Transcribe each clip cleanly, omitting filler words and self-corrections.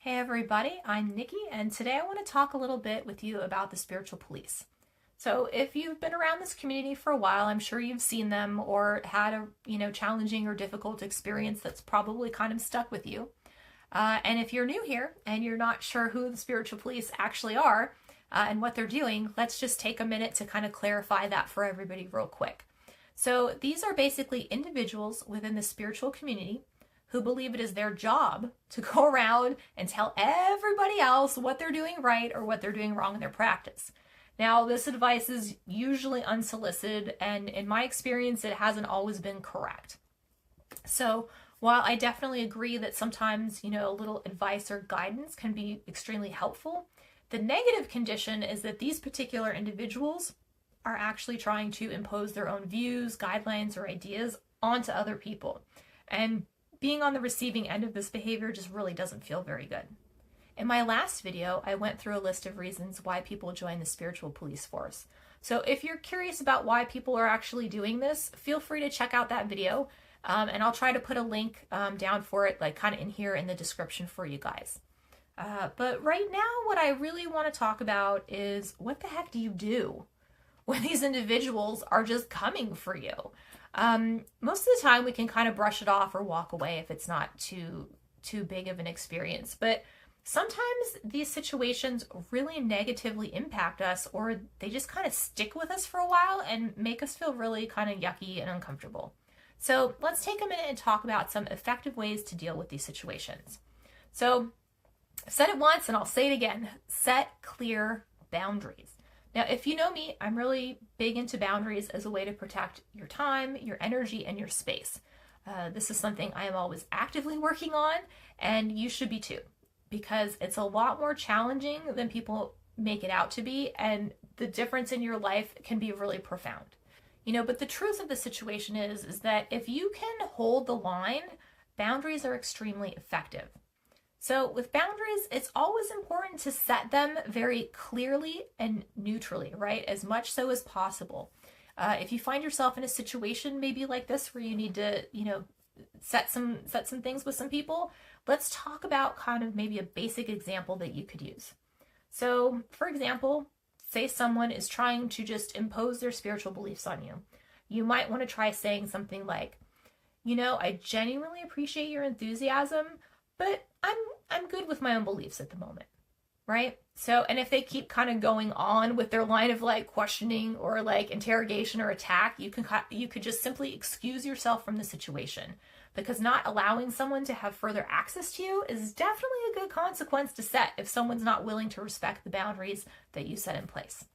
Hey everybody, I'm Nikki, and today I want to talk a little bit with you about the spiritual police. So, if you've been around this community for a while, I'm sure you've seen them or had a challenging or difficult experience that's probably kind of stuck with you. And if you're new here and you're not sure who the spiritual police actually are and what they're doing, let's just take a minute to kind of clarify that for everybody real quick. So, these are basically individuals within the spiritual community who believe it is their job to go around and tell everybody else what they're doing right or what they're doing wrong in their practice. Now, this advice is usually unsolicited, and in my experience, it hasn't always been correct. So, while I definitely agree that sometimes, a little advice or guidance can be extremely helpful, the negative condition is that these particular individuals are actually trying to impose their own views, guidelines, or ideas onto other people. And being on the receiving end of this behavior just really doesn't feel very good. In my last video, I went through a list of reasons why people join the spiritual police force. So if you're curious about why people are actually doing this, feel free to check out that video. And I'll try to put a link down for it, like kind of in here in the description for you guys. But right now, what I really want to talk about is what the heck do you do when these individuals are just coming for you? Most of the time we can kind of brush it off or walk away if it's not too big of an experience. But sometimes these situations really negatively impact us, or they just kind of stick with us for a while and make us feel really kind of yucky and uncomfortable. So let's take a minute and talk about some effective ways to deal with these situations. So I've said it once and I'll say it again, set clear boundaries. Now, if you know me, I'm really big into boundaries as a way to protect your time, your energy, and your space. This is something I am always actively working on, and you should be too, because it's a lot more challenging than people make it out to be, and the difference in your life can be really profound. But the truth of the situation is that if you can hold the line, boundaries are extremely effective. So with boundaries, it's always important to set them very clearly and neutrally, right? As much so as possible. If you find yourself in a situation maybe like this where you need to, set some things with some people, let's talk about kind of maybe a basic example that you could use. So, for example, say someone is trying to just impose their spiritual beliefs on you. You might want to try saying something like, I genuinely appreciate your enthusiasm, but I'm good with my own beliefs at the moment, right? So, and if they keep kind of going on with their line of like questioning or like interrogation or attack, you could just simply excuse yourself from the situation, because not allowing someone to have further access to you is definitely a good consequence to set if someone's not willing to respect the boundaries that you set in place.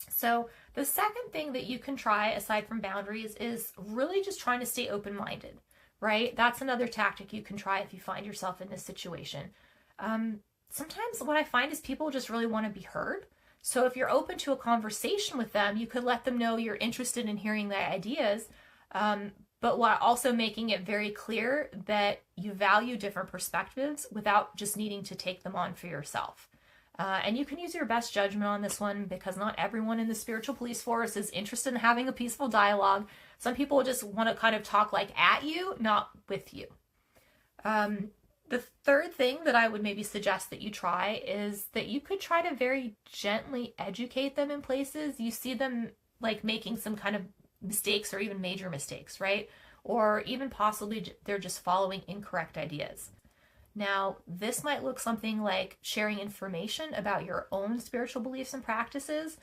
So the second thing that you can try aside from boundaries is really just trying to stay open-minded. Right? That's another tactic you can try if you find yourself in this situation. Sometimes what I find is people just really want to be heard. So if you're open to a conversation with them, you could let them know you're interested in hearing their ideas, but while also making it very clear that you value different perspectives without just needing to take them on for yourself. And you can use your best judgment on this one, because not everyone in the spiritual police force is interested in having a peaceful dialogue. Some people just want to kind of talk like at you, not with you. The third thing that I would maybe suggest that you try is that you could try to very gently educate them in places you see them like making some kind of mistakes or even major mistakes, right? Or even possibly they're just following incorrect ideas. Now, this might look something like sharing information about your own spiritual beliefs and practices,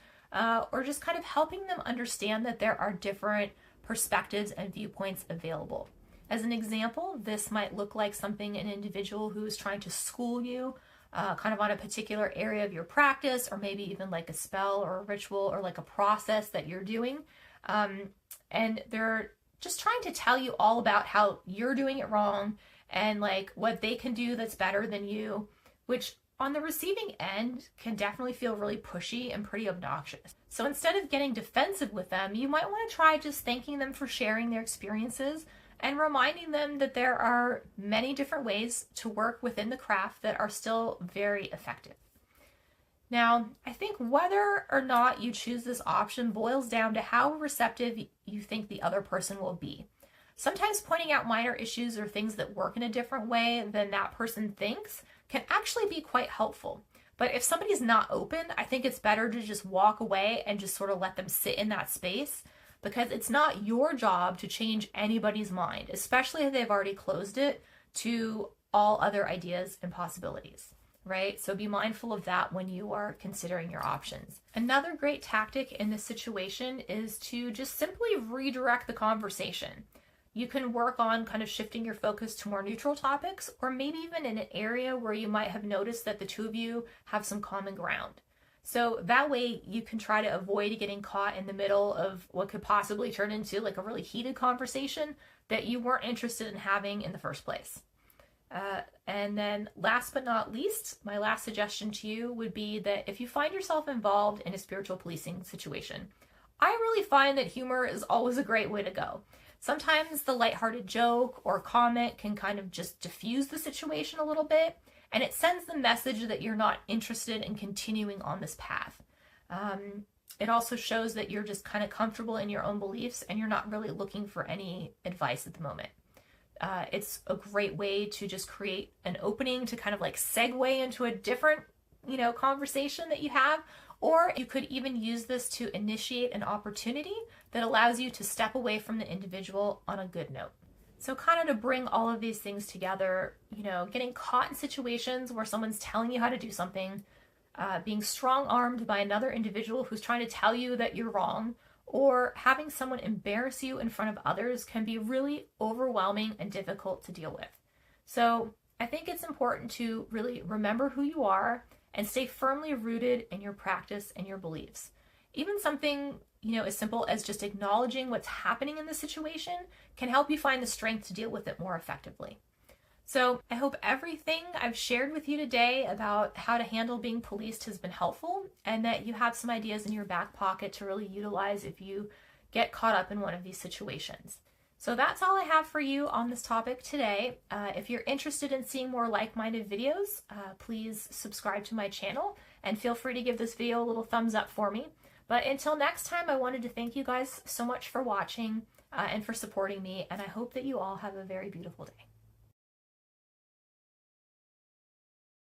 or just kind of helping them understand that there are different perspectives and viewpoints available. As an example, this might look like something an individual who is trying to school you kind of on a particular area of your practice, or maybe even like a spell or a ritual or like a process that you're doing. And they're just trying to tell you all about how you're doing it wrong and like what they can do that's better than you, which on the receiving end can definitely feel really pushy and pretty obnoxious. So instead of getting defensive with them, you might want to try just thanking them for sharing their experiences and reminding them that there are many different ways to work within the craft that are still very effective. Now, I think whether or not you choose this option boils down to how receptive you think the other person will be. Sometimes pointing out minor issues or things that work in a different way than that person thinks can actually be quite helpful. But if somebody's not open, I think it's better to just walk away and just sort of let them sit in that space, because it's not your job to change anybody's mind, especially if they've already closed it to all other ideas and possibilities, right? So be mindful of that when you are considering your options. Another great tactic in this situation is to just simply redirect the conversation. You can work on kind of shifting your focus to more neutral topics, or maybe even in an area where you might have noticed that the two of you have some common ground. So that way you can try to avoid getting caught in the middle of what could possibly turn into like a really heated conversation that you weren't interested in having in the first place. And then last but not least, my last suggestion to you would be that if you find yourself involved in a spiritual policing situation, I really find that humor is always a great way to go. Sometimes the lighthearted joke or comment can kind of just diffuse the situation a little bit, and it sends the message that you're not interested in continuing on this path. It also shows that you're just kind of comfortable in your own beliefs and you're not really looking for any advice at the moment. It's a great way to just create an opening to kind of like segue into a different, conversation that you have. Or you could even use this to initiate an opportunity that allows you to step away from the individual on a good note. So kind of to bring all of these things together, getting caught in situations where someone's telling you how to do something, being strong-armed by another individual who's trying to tell you that you're wrong, or having someone embarrass you in front of others can be really overwhelming and difficult to deal with. So I think it's important to really remember who you are and stay firmly rooted in your practice and your beliefs. Even something, as simple as just acknowledging what's happening in the situation can help you find the strength to deal with it more effectively. So I hope everything I've shared with you today about how to handle being policed has been helpful, and that you have some ideas in your back pocket to really utilize if you get caught up in one of these situations. So that's all I have for you on this topic today. If you're interested in seeing more like-minded videos, please subscribe to my channel and feel free to give this video a little thumbs up for me. But until next time, I wanted to thank you guys so much for watching and for supporting me, and I hope that you all have a very beautiful day.